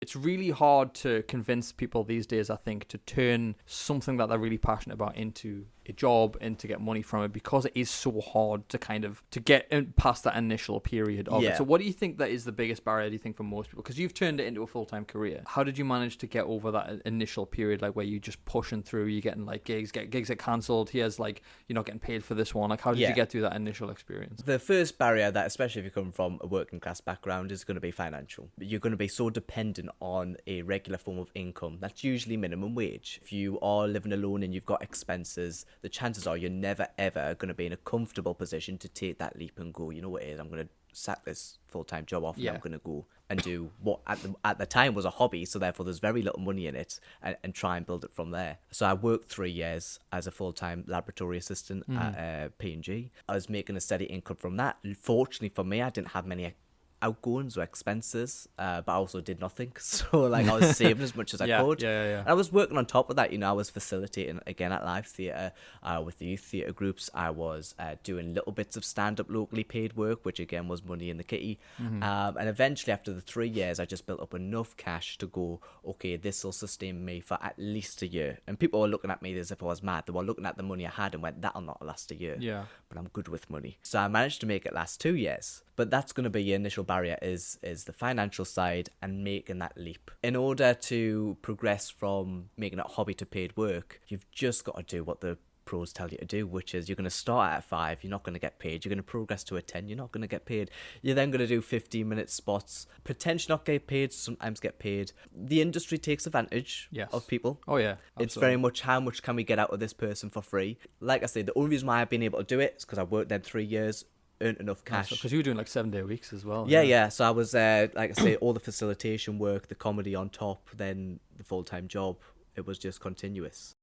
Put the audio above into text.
It's really hard to convince people these days, I think, to turn something that they're really passionate about into a job and to get money from it, because it is so hard to kind of to get past that initial period of it. So what do you think that is the biggest barrier, do you think, for most people? Because you've turned it into a full-time career. How did you manage to get over that initial period, like where you just pushing through, you're getting like gigs get cancelled, here's like you're not getting paid for this one? Like, how did you get through that initial experience? The first barrier, that especially if you come from a working class background, is going to be financial. You're going to be so dependent on a regular form of income that's usually minimum wage. If you are living alone and you've got expenses, the chances are you're never ever going to be in a comfortable position to take that leap and go, you know what it is, I'm going to sack this full-time job off and I'm going to go and do what at the time was a hobby, so therefore there's very little money in it, and try and build it from there. So I worked 3 years as a full-time laboratory assistant at P&G. I was making a steady income from that. Fortunately for me, I didn't have many outgoings or expenses, but I also did nothing. So like I was saving as much as I could. And I was working on top of that. I was facilitating again at Live Theatre with the youth theatre groups. I was doing little bits of stand-up locally paid work, which again was money in the kitty. And eventually after the 3 years, I just built up enough cash to go, okay, this will sustain me for at least a year. And people were looking at me as if I was mad. They were looking at the money I had and went, that'll not last a year. But I'm good with money. So I managed to make it last 2 years. But that's going to be your initial barrier, is the financial side and making that leap. In order to progress from making it a hobby to paid work, you've just got to do what the pros tell you to do, which is you're going to start at 5, you're not going to get paid. You're going to progress to a 10, you're not going to get paid. You're then going to do 15-minute spots, potentially not get paid, sometimes get paid. The industry takes advantage of people. Oh yeah, absolutely. It's very much, how much can we get out of this person for free? Like I said, the only reason why I've been able to do it is because I worked there 3 years, earned enough cash. Because you were doing like 7-day weeks as well. Yeah. So I was, like I say, all the facilitation work, the comedy on top, then the full-time job. It was just continuous.